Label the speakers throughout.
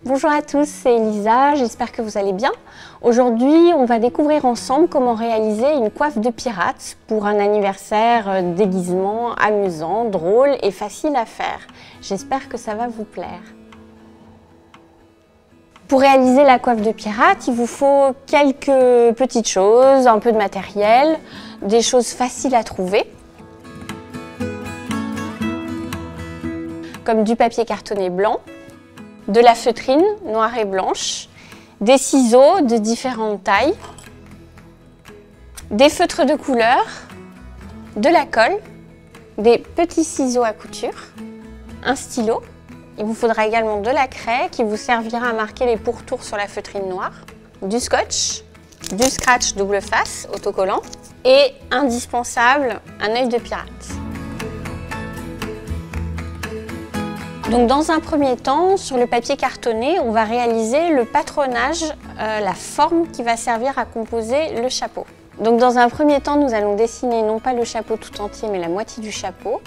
Speaker 1: Bonjour à tous, c'est Elisa, j'espère que vous allez bien. Aujourd'hui, on va découvrir ensemble comment réaliser une coiffe de pirate pour un anniversaire déguisement amusant, drôle et facile à faire. J'espère que ça va vous plaire. Pour réaliser la coiffe de pirate, il vous faut quelques petites choses, un peu de matériel, des choses faciles à trouver, comme du papier cartonné blanc, de la feutrine noire et blanche, des ciseaux de différentes tailles, des feutres de couleur, de la colle, des petits ciseaux à couture, un stylo. Il vous faudra également de la craie qui vous servira à marquer les pourtours sur la feutrine noire, du scotch, du scratch double face autocollant et indispensable, un œil de pirate. Donc dans un premier temps, sur le papier cartonné, on va réaliser le patronage, la forme qui va servir à composer le chapeau. Donc dans un premier temps, nous allons dessiner non pas le chapeau tout entier, mais la moitié du chapeau.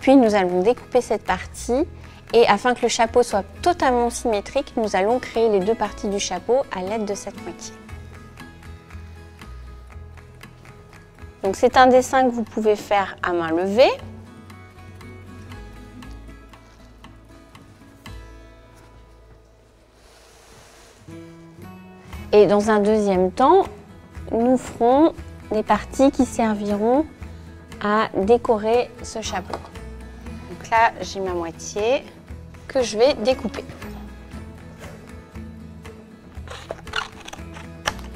Speaker 1: Puis nous allons découper cette partie et afin que le chapeau soit totalement symétrique, nous allons créer les deux parties du chapeau à l'aide de cette moitié. Donc c'est un dessin que vous pouvez faire à main levée. Et dans un deuxième temps, nous ferons des parties qui serviront à décorer ce chapeau. Donc là, j'ai ma moitié que je vais découper.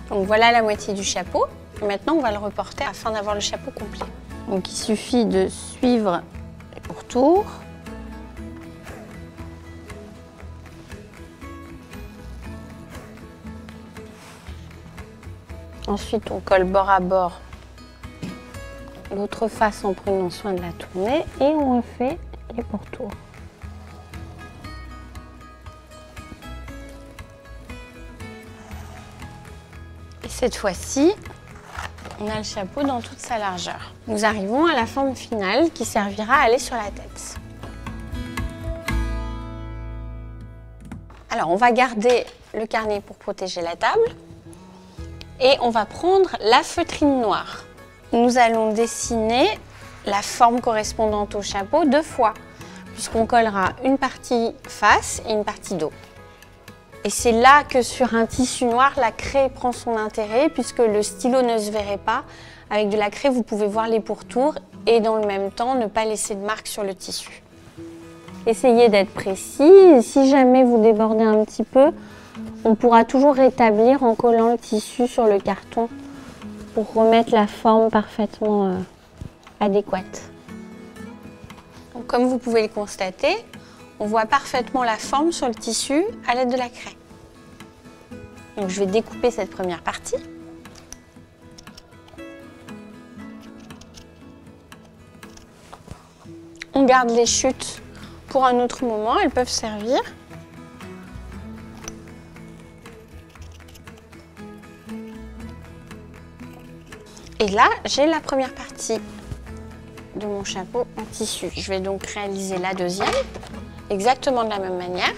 Speaker 1: Donc voilà la moitié du chapeau. Maintenant, on va le reporter afin d'avoir le chapeau complet. Donc il suffit de suivre les pourtours. Ensuite, on colle bord à bord l'autre face en prenant soin de la tourner et on refait les pourtours. Et cette fois-ci, on a le chapeau dans toute sa largeur. Nous arrivons à la forme finale qui servira à aller sur la tête. Alors, on va garder le carnet pour protéger la table. Et on va prendre la feutrine noire. Nous allons dessiner la forme correspondante au chapeau deux fois, puisqu'on collera une partie face et une partie dos. Et c'est là que sur un tissu noir, la craie prend son intérêt, puisque le stylo ne se verrait pas. Avec de la craie, vous pouvez voir les pourtours et dans le même temps, ne pas laisser de marque sur le tissu. Essayez d'être précis. Si jamais vous débordez un petit peu, on pourra toujours rétablir en collant le tissu sur le carton pour remettre la forme parfaitement adéquate. Donc, comme vous pouvez le constater, on voit parfaitement la forme sur le tissu à l'aide de la craie. Donc, je vais découper cette première partie. On garde les chutes pour un autre moment, elles peuvent servir. Et là, j'ai la première partie de mon chapeau en tissu. Je vais donc réaliser la deuxième, exactement de la même manière.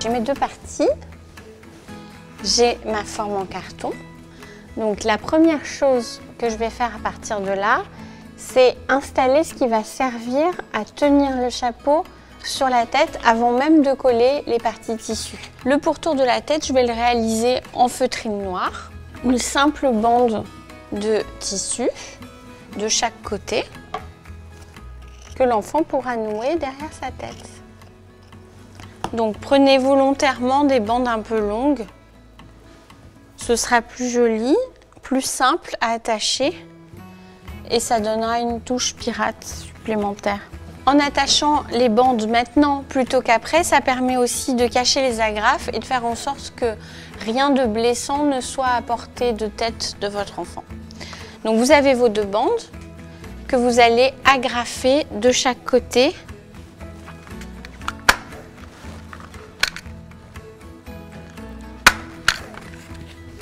Speaker 1: J'ai mes deux parties. J'ai ma forme en carton. Donc la première chose que je vais faire à partir de là, c'est installer ce qui va servir à tenir le chapeau sur la tête avant même de coller les parties tissu. Le pourtour de la tête, je vais le réaliser en feutrine noire. Une simple bande de tissu de chaque côté que l'enfant pourra nouer derrière sa tête. Donc prenez volontairement des bandes un peu longues. Ce sera plus joli, plus simple à attacher et ça donnera une touche pirate supplémentaire. En attachant les bandes maintenant plutôt qu'après, ça permet aussi de cacher les agrafes et de faire en sorte que rien de blessant ne soit à portée de tête de votre enfant. Donc vous avez vos deux bandes que vous allez agrafer de chaque côté.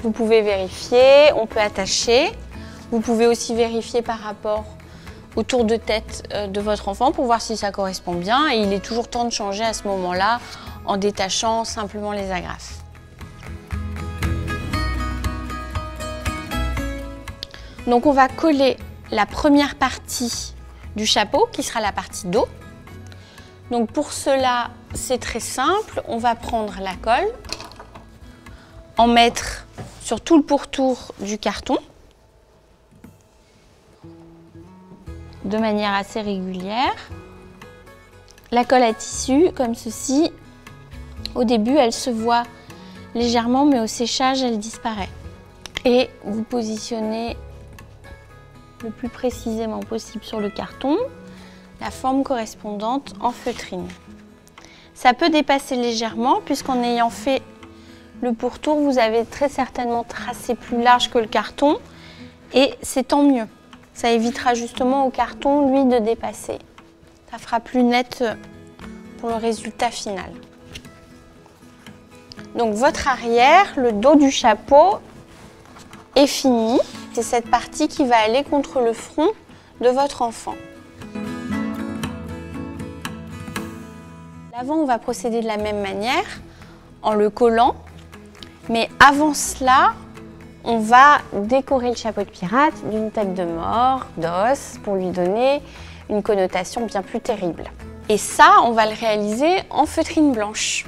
Speaker 1: Vous pouvez vérifier, on peut attacher. Vous pouvez aussi vérifier par rapport au tour de tête de votre enfant pour voir si ça correspond bien. Et il est toujours temps de changer à ce moment-là en détachant simplement les agrafes. Donc on va coller la première partie du chapeau qui sera la partie dos. Donc pour cela, c'est très simple. On va prendre la colle, en mettre sur tout le pourtour du carton de manière assez régulière. La colle à tissu comme ceci, au début elle se voit légèrement mais au séchage elle disparaît. Et vous positionnez le plus précisément possible sur le carton la forme correspondante en feutrine. Ça peut dépasser légèrement puisqu'en ayant fait le pourtour, vous avez très certainement tracé plus large que le carton et c'est tant mieux. Ça évitera justement au carton, lui, de dépasser. Ça fera plus net pour le résultat final. Donc votre arrière, le dos du chapeau est fini. C'est cette partie qui va aller contre le front de votre enfant. L'avant, on va procéder de la même manière en le collant. Mais avant cela, on va décorer le chapeau de pirate d'une tête de mort, d'os, pour lui donner une connotation bien plus terrible. Et ça, on va le réaliser en feutrine blanche.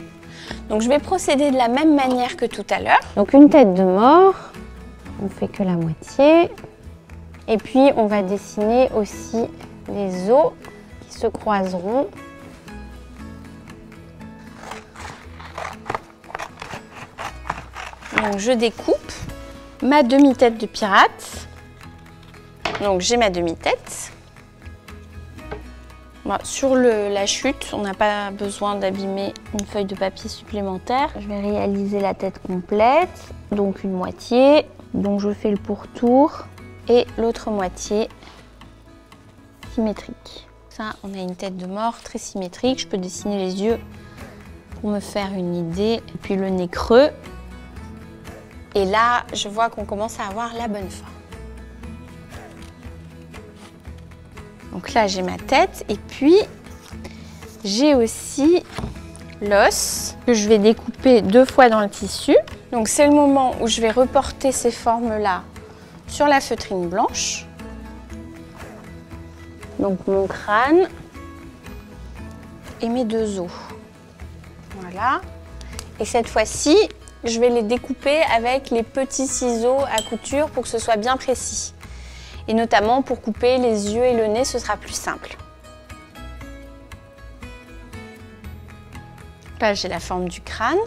Speaker 1: Donc je vais procéder de la même manière que tout à l'heure. Donc une tête de mort, on fait que la moitié. Et puis on va dessiner aussi les os qui se croiseront. Donc je découpe ma demi-tête de pirate. Donc j'ai ma demi-tête. Bon, sur la chute, on n'a pas besoin d'abîmer une feuille de papier supplémentaire. Je vais réaliser la tête complète, donc une moitié. Donc je fais le pourtour et l'autre moitié symétrique. Ça, on a une tête de mort très symétrique. Je peux dessiner les yeux pour me faire une idée. Et puis le nez creux. Et là, je vois qu'on commence à avoir la bonne forme. Donc là, j'ai ma tête et puis j'ai aussi l'os que je vais découper 2 fois dans le tissu. Donc c'est le moment où je vais reporter ces formes-là sur la feutrine blanche. Donc mon crâne et mes 2 os. Voilà. Et cette fois-ci, je vais les découper avec les petits ciseaux à couture pour que ce soit bien précis. Et notamment pour couper les yeux et le nez, ce sera plus simple. Là, j'ai la forme du crâne.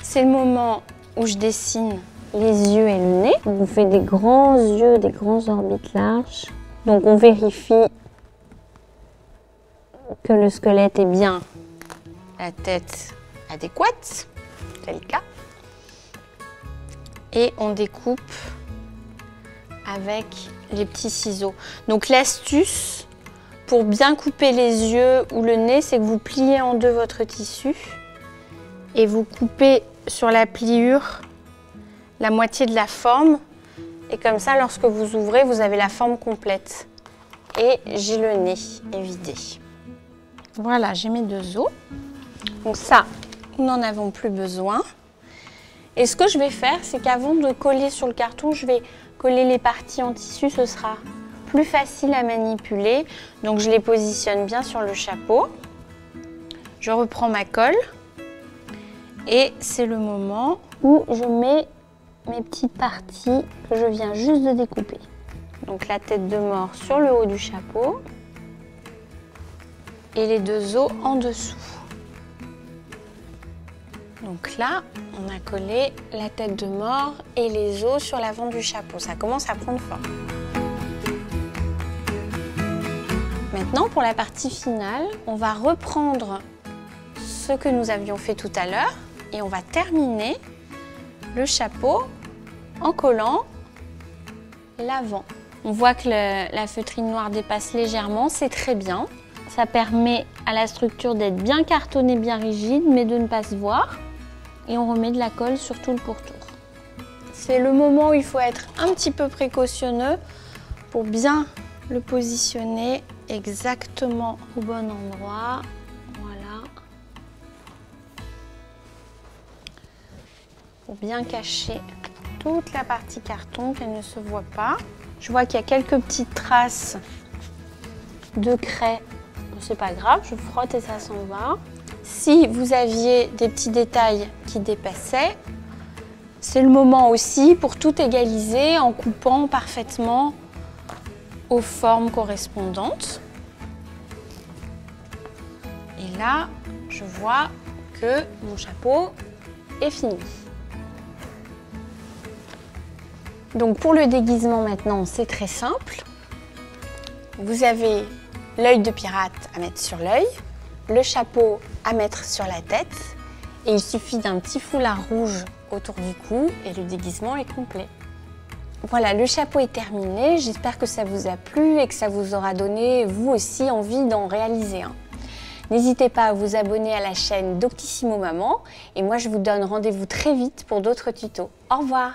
Speaker 1: C'est le moment où je dessine les yeux et le nez. On fait des grands yeux, des grands orbites larges. Donc on vérifie que le squelette est bien, la tête adéquate, c'est le cas. Et on découpe avec les petits ciseaux. Donc l'astuce pour bien couper les yeux ou le nez, c'est que vous pliez en 2 votre tissu et vous coupez sur la pliure la moitié de la forme. Et comme ça, lorsque vous ouvrez, vous avez la forme complète. Et j'ai le nez évidé. Voilà, j'ai mes 2 os. Donc ça, nous n'en avons plus besoin. Et ce que je vais faire, c'est qu'avant de coller sur le carton, je vais coller les parties en tissu. Ce sera plus facile à manipuler. Donc je les positionne bien sur le chapeau. Je reprends ma colle. Et c'est le moment où je mets mes petites parties que je viens juste de découper. Donc la tête de mort sur le haut du chapeau et les 2 os en dessous. Donc là, on a collé la tête de mort et les os sur l'avant du chapeau. Ça commence à prendre forme. Maintenant, pour la partie finale, on va reprendre ce que nous avions fait tout à l'heure et on va terminer le chapeau en collant l'avant. On voit que la feutrine noire dépasse légèrement, c'est très bien. Ça permet à la structure d'être bien cartonnée, bien rigide, mais de ne pas se voir. Et on remet de la colle sur tout le pourtour. C'est le moment où il faut être un petit peu précautionneux pour bien le positionner exactement au bon endroit. Voilà. Pour bien cacher toute la partie carton, qu'elle ne se voit pas. Je vois qu'il y a quelques petites traces de craie. C'est pas grave, je frotte et ça s'en va. Si vous aviez des petits détails qui dépassaient, c'est le moment aussi pour tout égaliser en coupant parfaitement aux formes correspondantes. Et là, je vois que mon chapeau est fini. Donc pour le déguisement maintenant, c'est très simple. Vous avez l'œil de pirate à mettre sur l'œil, le chapeau à mettre sur la tête et il suffit d'un petit foulard rouge autour du cou et le déguisement est complet. Voilà, le chapeau est terminé. J'espère que ça vous a plu et que ça vous aura donné, vous aussi, envie d'en réaliser un. N'hésitez pas à vous abonner à la chaîne Doctissimo Maman et moi je vous donne rendez-vous très vite pour d'autres tutos. Au revoir!